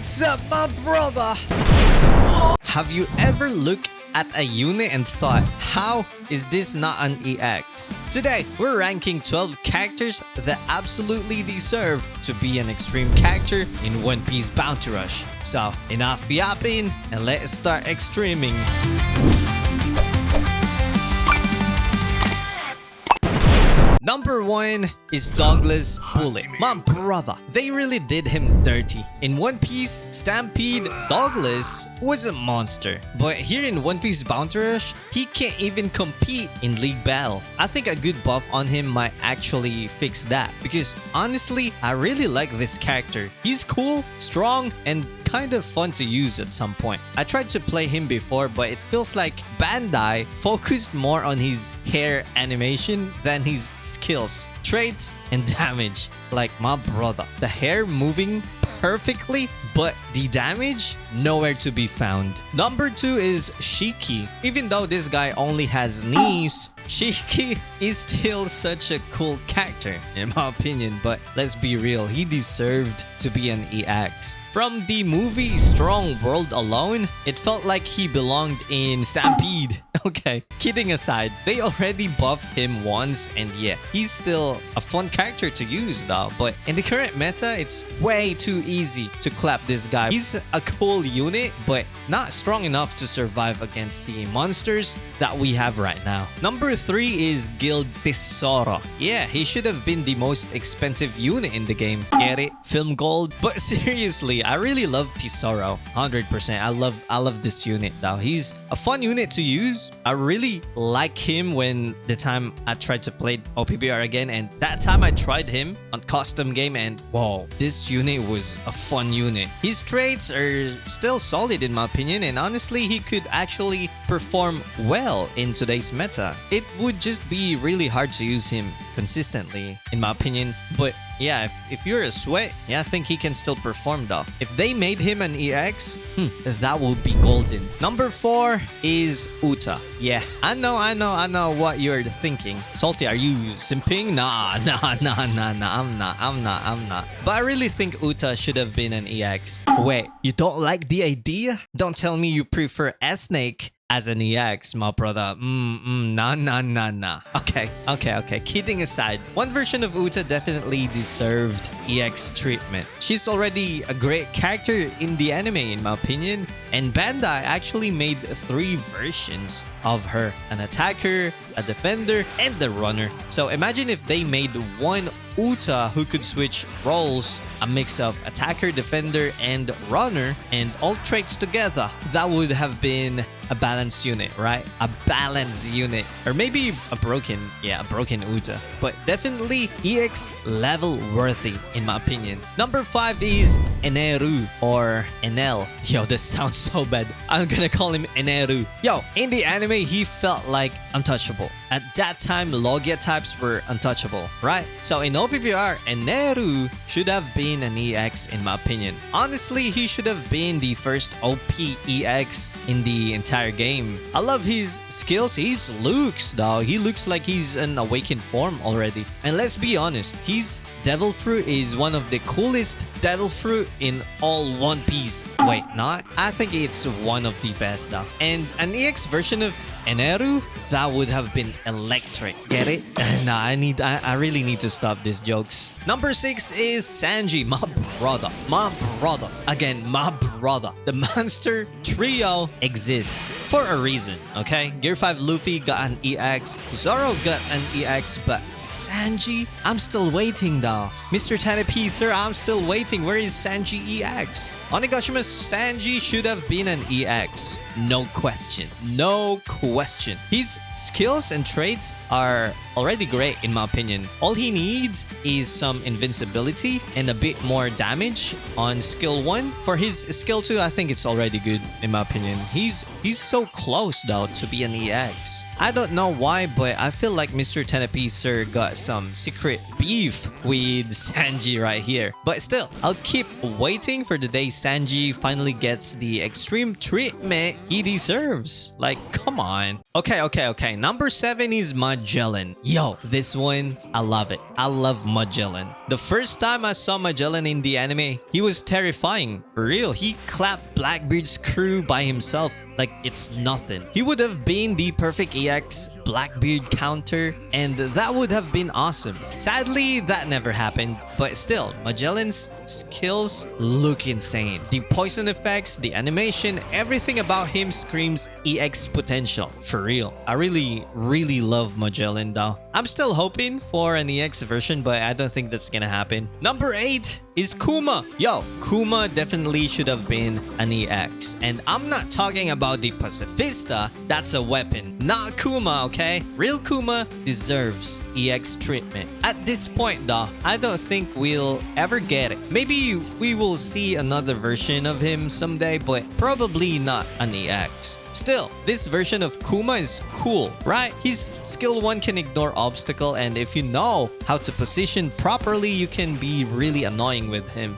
What's up, my brother? Have you ever looked at a unit and thought, how is this not an EX? Today, we're ranking 12 characters that absolutely deserve to be an extreme character in One Piece Bounty Rush. So, enough yapping and let's start extreming. Number 1 is Douglas Bullet. My brother, they really did him dirty. In One Piece Stampede, Douglas was a monster. But here in One Piece Bounty Rush, he can't even compete in League Battle. I think a good buff on him might actually fix that. Because honestly, I really like this character. He's cool, strong, and kind of fun to use at some point. I tried to play him before, but it feels like Bandai focused more on his hair animation than his skills, traits, and damage. Like my brother, the hair moving perfectly, but the damage nowhere to be found. Number 2 is Shiki. Even though this guy only has knees, Shiki is still such a cool character in my opinion, but let's be real, he deserved to be an EX. From the movie Strong World alone, it felt like he belonged in Stampede. Okay, kidding aside, they already buffed him once and yeah, he's still a fun character to use though, but in the current meta, it's way too easy to clap this guy. He's a cool unit, but not strong enough to survive against the monsters that we have right now. Number 3 is Gild Tesoro. Yeah, he should have been the most expensive unit in the game. Get it? Film gold? But seriously, I really love Tesoro. 100%. I love this unit though. He's a fun unit to use. I really like him when the time I tried to play OPBR again, and that time I tried him on custom game and whoa, this unit was a fun unit. His traits are still solid in my opinion, and honestly he could actually perform well in today's meta. It would just be really hard to use him consistently in my opinion, but yeah, if you're a sweat, yeah, I think he can still perform though. If they made him an EX, that would be golden. Number 4 is Uta. Yeah, I know what you're thinking. Salty, are you simping? Nah, I'm not. But I really think Uta should have been an EX. Wait, you don't like the idea? Don't tell me you prefer S-Snake as an EX, my brother. Nah. Okay. Kidding aside, one version of Uta definitely deserved EX treatment. She's already a great character in the anime, in my opinion. And Bandai actually made 3 versions of her: an attacker, a defender, and a runner. So imagine if they made one Uta who could switch roles, a mix of attacker, defender, and runner, and all traits together. That would have been a balanced unit, right? A balanced unit. Or maybe a broken Uta. But definitely EX level worthy in my opinion. Number 5 is Eneru or Enel. Yo, this sounds so bad. I'm gonna call him Eneru. Yo, in the anime, he felt like untouchable. At that time, Logia types were untouchable, right? So in OPBR, Eneru should have been an EX in my opinion. Honestly, he should have been the first OP EX in the entire game. I love his skills. His looks though. He looks like he's an awakened form already. And let's be honest, his Devil Fruit is one of the coolest Devil Fruit in all One Piece. Wait, not? I think it's one of the best though. And an EX version of Eneru, that would have been electric. Get it? Nah, I really need to stop these jokes. Number 6 is Sanji, my brother. Again, my brother. The monster trio exists for a reason, okay? Gear 5 Luffy got an EX, Zoro got an EX, but Sanji, I'm still waiting though. Mr. Tanape, sir, I'm still waiting. Where is Sanji EX? Onigashima Sanji should have been an EX. No question. His skills and traits are already great in my opinion. All he needs is some invincibility and a bit more damage on skill 1. For his skill 2, I think it's already good in my opinion. He's so close though to be an EX. I don't know why, but I feel like Mr. Tanape sir got some secret beef with Sanji right here. But still, I'll keep waiting for the day Sanji finally gets the extreme treatment he deserves. Like, come on. Okay. Number 7 is Magellan. Yo, this one, I love it. I love Magellan. The first time I saw Magellan in the anime, he was terrifying. For real, he clapped Blackbeard's crew by himself like it's nothing. He would have been the perfect EX Blackbeard counter, and that would have been awesome. Sadly, that never happened, but still, Magellan's skills look insane. The poison effects, the animation, everything about him screams EX potential. For real. I really love Magellan though. I'm still hoping for an EX version, but I don't think that's gonna happen. Number 8 is Kuma. Yo, Kuma definitely should have been an EX. And I'm not talking about the Pacifista. That's a weapon. Not Kuma, okay? Real Kuma deserves EX treatment. At this point though, I don't think we'll ever get it. Maybe we will see another version of him someday, but probably not an EX. Still, this version of Kuma is cool, right? His skill 1 can ignore obstacle, and if you know how to position properly, you can be really annoying with him.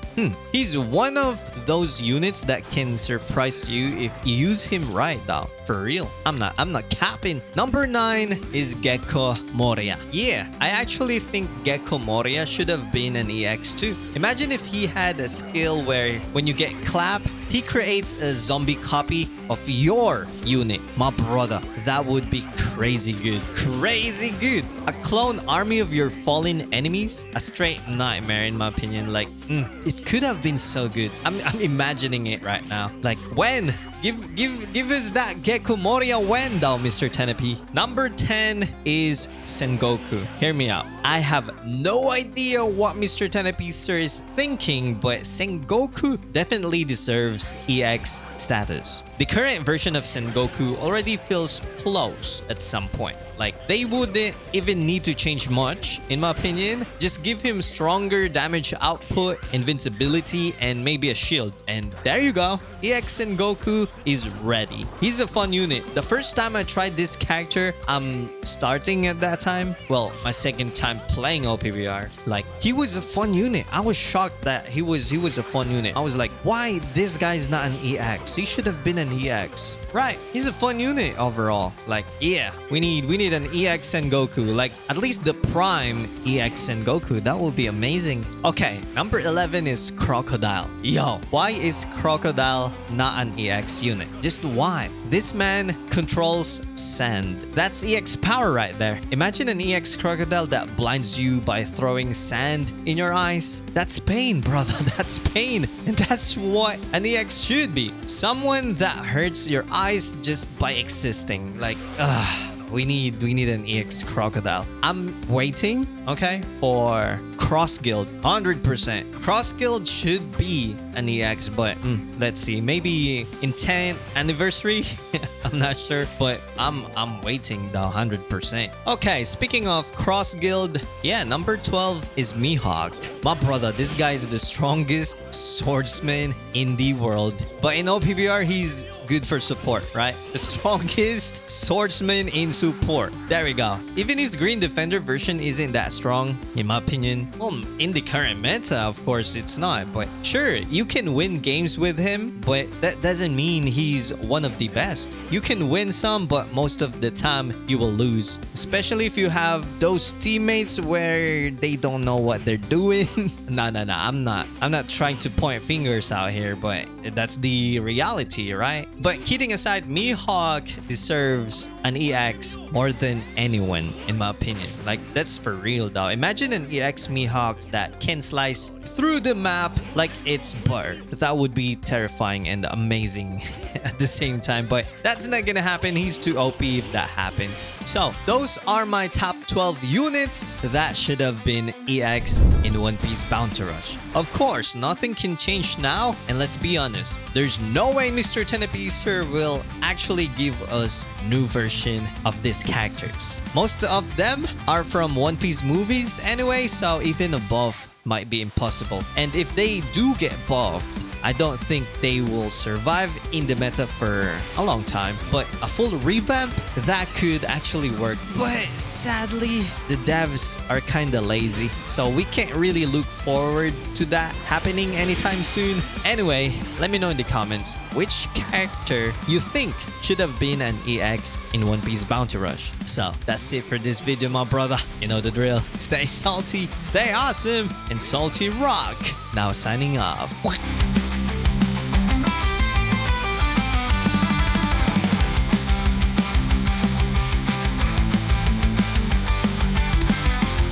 He's one of those units that can surprise you if you use him right though. For real. I'm not capping. Number 9 is Gecko Moria. Yeah, I actually think Gecko Moria should have been an EX too. Imagine if he had a skill where when you get clapped, he creates a zombie copy of your unit. My brother, that would be crazy good. Crazy good. A clone army of your fallen enemies? A straight nightmare in my opinion. Like, it could have been so good. I'm imagining it right now. Like, when? Give us that Gecko Moria when though, Mr. Tenepi. Number 10 is Sengoku. Hear me out. I have no idea what Mr. Tenepi sir is thinking, but Sengoku definitely deserves EX status. The current version of Sengoku already feels close at some point. Like, they wouldn't even need to change much, in my opinion. Just give him stronger damage output, invincibility, and maybe a shield. And there you go. EX Sengoku is ready. He's a fun unit. The first time I tried this character, I'm starting at that time. Well, my second time playing OPBR. Like, he was a fun unit. I was shocked that he was a fun unit. I was like, why this guy's not an EX? He should have been an EX. Right. He's a fun unit overall. Like, yeah, we need an EX Sengoku. Like, at least the prime EX Sengoku. That would be amazing. Okay, number 11 is Crocodile. Yo, why is Crocodile not an EX unit? Just why? This man controls sand. That's EX power right there. Imagine an EX Crocodile that blinds you by throwing sand in your eyes. That's pain, brother. That's pain. And that's what an EX should be. Someone that hurts your eyes just by existing. Like, we need an EX Crocodile. I'm waiting, okay, for Cross Guild. 100%. Cross Guild should be an EX, but let's see. Maybe in 10th anniversary. I'm not sure, but I'm waiting though. 100%. Okay, speaking of Cross Guild, yeah, number 12 is Mihawk. My brother, this guy is the strongest swordsman in the world. But in OPBR, he's good for support, right? The strongest swordsman in support. There we go. Even his Green Defender version isn't that strong, in my opinion. Well, in the current meta, of course, it's not. But sure, you can win games with him, but that doesn't mean he's one of the best. You can win some, but most of the time, you will lose. Especially if you have those teammates where they don't know what they're doing. No, I'm not trying to point fingers out here, but that's the reality, right? But kidding aside, Mihawk deserves an EX more than anyone, in my opinion. Like, that's for real though. Imagine an EX Mihawk that can slice through the map like it's butter. That would be terrifying and amazing at the same time, but that's not gonna happen. He's too OP if that happens. So those are my top 12 units that should have been EX in One Piece Bounty Rush. Of course, nothing can change now, and let's be honest, there's no way Mr. Tenepi sir will actually give us new version of these characters. Most of them are from One Piece movies anyway, so even a buff might be impossible. And if they do get buffed, I don't think they will survive in the meta for a long time. But a full revamp, that could actually work. But sadly, the devs are kinda lazy, so we can't really look forward to that happening anytime soon. Anyway, let me know in the comments which character you think should have been an EX in One Piece Bounty Rush. So that's it for this video, my brother. You know the drill. Stay salty, stay awesome, and salty rock. Now signing off.